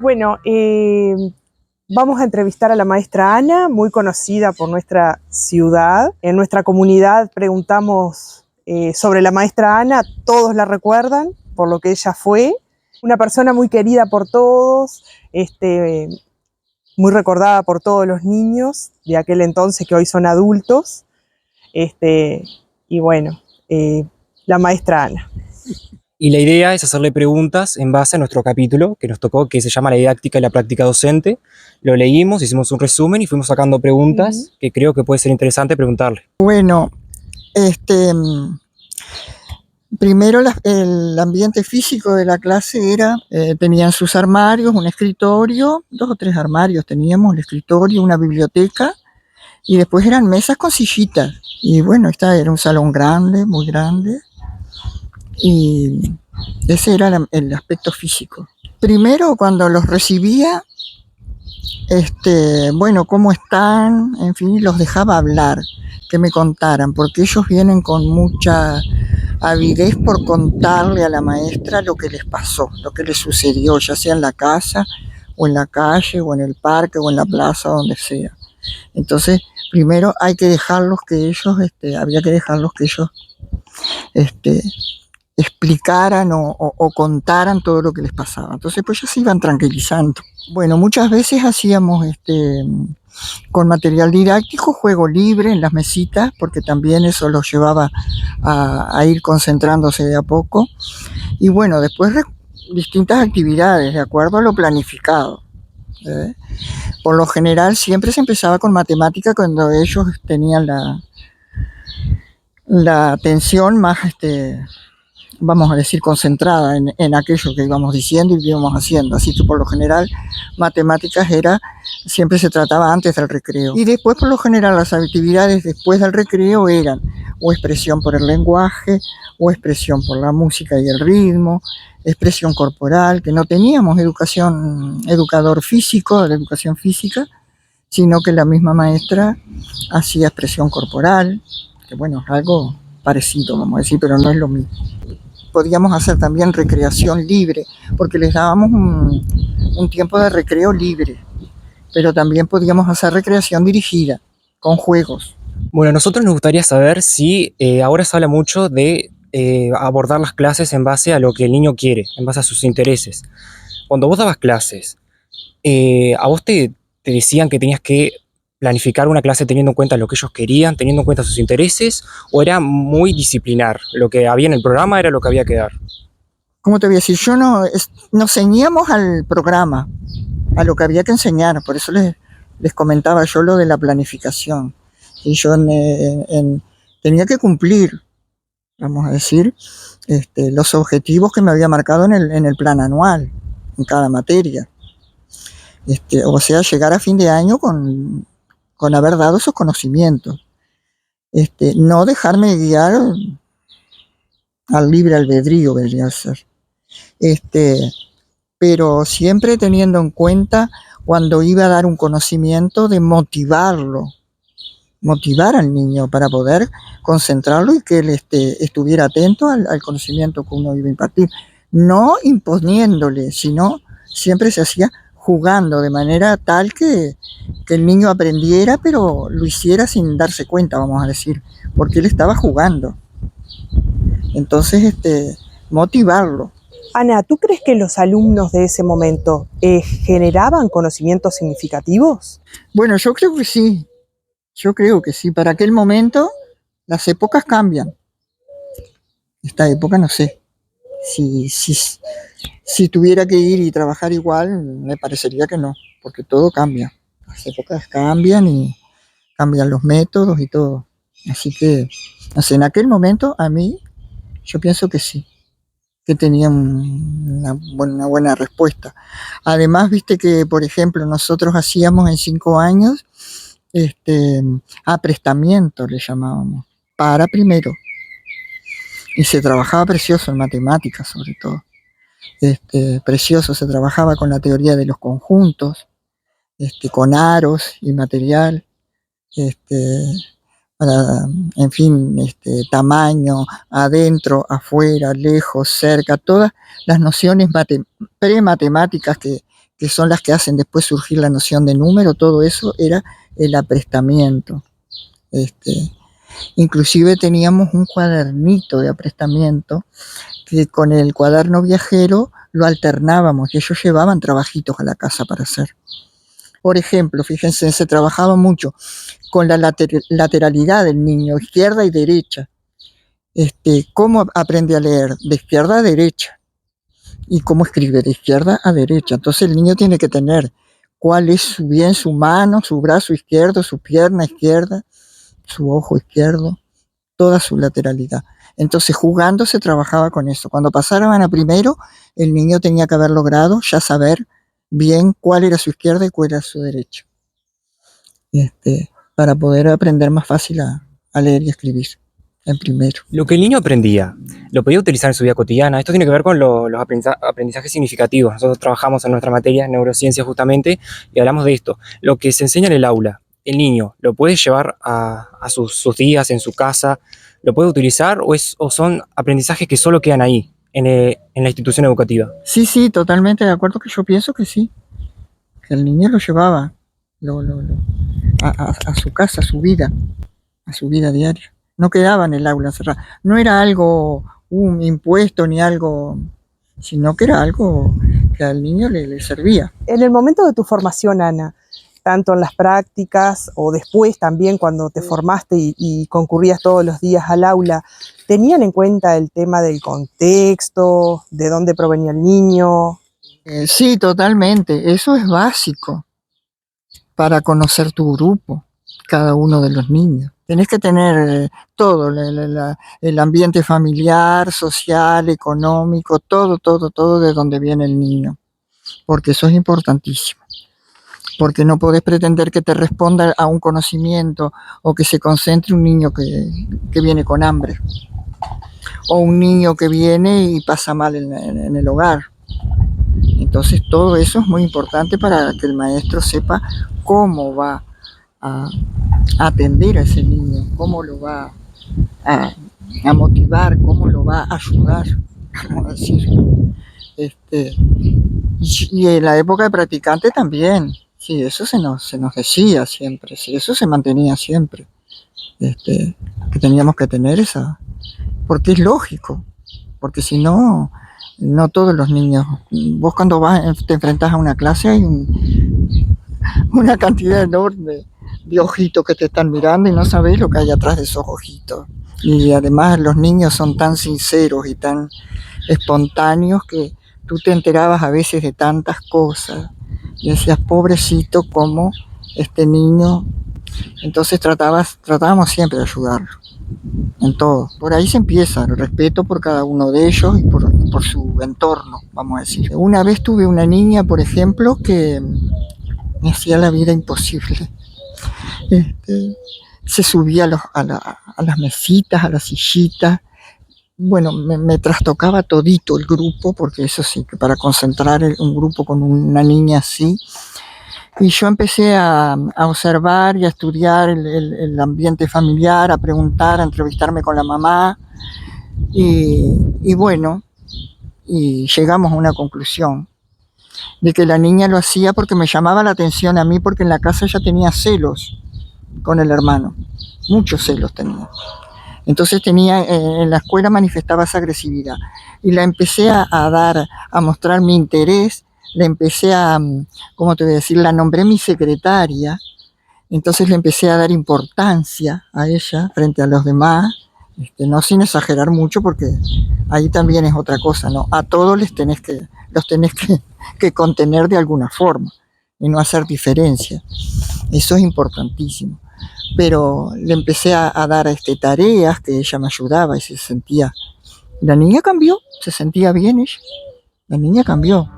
Bueno, vamos a entrevistar a la maestra Ana, muy conocida por nuestra ciudad. En nuestra comunidad preguntamos sobre la maestra Ana, todos la recuerdan por lo que ella fue. Una persona muy querida por todos, muy recordada por todos los niños de aquel entonces que hoy son adultos. Y bueno, la maestra Ana. Y la idea es hacerle preguntas en base a nuestro capítulo que nos tocó, que se llama La didáctica y la práctica docente. Lo leímos, hicimos un resumen y fuimos sacando preguntas que creo que puede ser interesante preguntarle. Bueno, primero el ambiente físico de la clase era, tenían sus armarios, un escritorio, 2 o 3 armarios teníamos, el escritorio, una biblioteca, y después eran mesas con sillitas. Y bueno, era un salón grande, muy grande, y ese era el aspecto físico. Primero, cuando los recibía, bueno, cómo están, en fin, los dejaba hablar, que me contaran, porque ellos vienen con mucha avidez por contarle a la maestra lo que les pasó, lo que les sucedió, ya sea en la casa, o en la calle, o en el parque, o en la plaza, donde sea. Entonces, primero hay que dejarlos que ellos, había que dejarlos que ellos, explicaran o contaran todo lo que les pasaba. Entonces, pues ya se iban tranquilizando. Bueno, muchas veces hacíamos con material didáctico, juego libre en las mesitas, porque también eso los llevaba a ir concentrándose de a poco. Y bueno, después distintas actividades, de acuerdo a lo planificado. Por lo general siempre se empezaba con matemática cuando ellos tenían la atención más, vamos a decir, concentrada en aquello que íbamos diciendo y que íbamos haciendo. Así que por lo general matemáticas siempre se trataba antes del recreo. Y después por lo general las actividades después del recreo eran o expresión por el lenguaje, o expresión por la música y el ritmo, expresión corporal, que no teníamos educador físico de educación física, sino que la misma maestra hacía expresión corporal, que bueno, es algo parecido, vamos a decir, pero no es lo mismo. Podíamos hacer también recreación libre, porque les dábamos un tiempo de recreo libre, pero también podíamos hacer recreación dirigida, con juegos. Bueno, a nosotros nos gustaría saber si ahora se habla mucho de abordar las clases en base a lo que el niño quiere, en base a sus intereses. Cuando vos dabas clases, ¿a vos te decían que tenías que planificar una clase teniendo en cuenta lo que ellos querían, teniendo en cuenta sus intereses, o era muy disciplinar? Lo que había en el programa era lo que había que dar. ¿Cómo te voy a decir? Nos ceñíamos al programa, a lo que había que enseñar, por eso les comentaba yo lo de la planificación. Y yo tenía que cumplir, vamos a decir, los objetivos que me había marcado en el plan anual, en cada materia. O sea, llegar a fin de año con haber dado esos conocimientos. No dejarme guiar al libre albedrío, vendría a ser. Pero siempre teniendo en cuenta, cuando iba a dar un conocimiento, de motivar al niño para poder concentrarlo y que él estuviera atento al conocimiento que uno iba a impartir. No imponiéndole, sino siempre se hacía jugando, de manera tal que el niño aprendiera, pero lo hiciera sin darse cuenta, vamos a decir, porque él estaba jugando. Entonces, motivarlo. Ana, ¿tú crees que los alumnos de ese momento generaban conocimientos significativos? Bueno, yo creo que sí. Yo creo que sí. Para aquel momento, las épocas cambian. Esta época no sé. Si tuviera que ir y trabajar igual, me parecería que no, porque todo cambia. Las épocas cambian y cambian los métodos y todo. Así que, no sé, en aquel momento, a mí, yo pienso que sí, que tenían una buena respuesta. Además, viste que, por ejemplo, nosotros hacíamos en 5 años aprestamiento, le llamábamos, para primero. Y se trabajaba precioso en matemáticas, sobre todo. Precioso, se trabajaba con la teoría de los conjuntos, con aros y material, en fin, tamaño, adentro, afuera, lejos, cerca, todas las nociones prematemáticas que son las que hacen después surgir la noción de número, todo eso era el aprestamiento. Inclusive teníamos un cuadernito de aprestamiento que con el cuaderno viajero lo alternábamos y ellos llevaban trabajitos a la casa para hacer. Por ejemplo, fíjense, se trabajaba mucho con la lateralidad del niño, izquierda y derecha. ¿Cómo aprende a leer? De izquierda a derecha. ¿Y cómo escribe? De izquierda a derecha. Entonces el niño tiene que tener cuál es su mano, su brazo izquierdo, su pierna izquierda, su ojo izquierdo, toda su lateralidad. Entonces jugando se trabajaba con eso. Cuando pasaban a primero, el niño tenía que haber logrado ya saber bien cuál era su izquierda y cuál era su derecha, para poder aprender más fácil a leer y escribir en primero. Lo que el niño aprendía, lo podía utilizar en su vida cotidiana. Esto tiene que ver con los aprendizajes significativos. Nosotros trabajamos en nuestra materia, neurociencia justamente, y hablamos de esto. Lo que se enseña en el aula, el niño lo puede llevar a sus días en su casa, lo puede utilizar o son aprendizajes que solo quedan ahí, en la institución educativa. Sí, totalmente de acuerdo, que yo pienso que sí, que el niño lo llevaba a su casa, a su vida diaria. No quedaba en el aula cerrada. No era algo, un impuesto ni algo, sino que era algo que al niño le servía. En el momento de tu formación, Ana, tanto en las prácticas o después también cuando te formaste y concurrías todos los días al aula, ¿tenían en cuenta el tema del contexto, de dónde provenía el niño? Sí, totalmente. Eso es básico para conocer tu grupo, cada uno de los niños. Tenés que tener todo, el ambiente familiar, social, económico, todo de donde viene el niño, porque eso es importantísimo. Porque no podés pretender que te responda a un conocimiento o que se concentre un niño que viene con hambre, o un niño que viene y pasa mal en el hogar. Entonces todo eso es muy importante para que el maestro sepa cómo va a atender a ese niño, cómo lo va a motivar, cómo lo va a ayudar, vamos a decir. Y en la época de practicante también, sí, eso se nos decía siempre, sí, eso se mantenía siempre, que teníamos que tener esa, porque es lógico, porque si no, no todos los niños, vos cuando te enfrentás a una clase hay una cantidad enorme de ojitos que te están mirando y no sabés lo que hay atrás de esos ojitos. Y además los niños son tan sinceros y tan espontáneos que tú te enterabas a veces de tantas cosas y decías, pobrecito, como este niño. Entonces tratábamos siempre de ayudarlo en todo. Por ahí se empieza el respeto por cada uno de ellos y por su entorno, vamos a decir. Una vez tuve una niña, por ejemplo, que me hacía la vida imposible. Se subía a las mesitas, a las sillitas. Bueno, me trastocaba todito el grupo, porque eso sí, que para concentrar un grupo con una niña así. Y yo empecé a observar y a estudiar el ambiente familiar, a preguntar, a entrevistarme con la mamá. Y bueno, y llegamos a una conclusión de que la niña lo hacía porque me llamaba la atención a mí, porque en la casa ella tenía celos con el hermano, muchos celos tenía. Entonces en la escuela manifestaba esa agresividad y la empecé a mostrar mi interés, la empecé ¿cómo te voy a decir? La nombré mi secretaria, entonces le empecé a dar importancia a ella frente a los demás, no sin exagerar mucho, porque ahí también es otra cosa, ¿no? A todos los tenés que contener de alguna forma y no hacer diferencia. Eso es importantísimo. Pero le empecé a dar tareas que ella me ayudaba y se sentía. La niña cambió, se sentía bien ella. La niña cambió.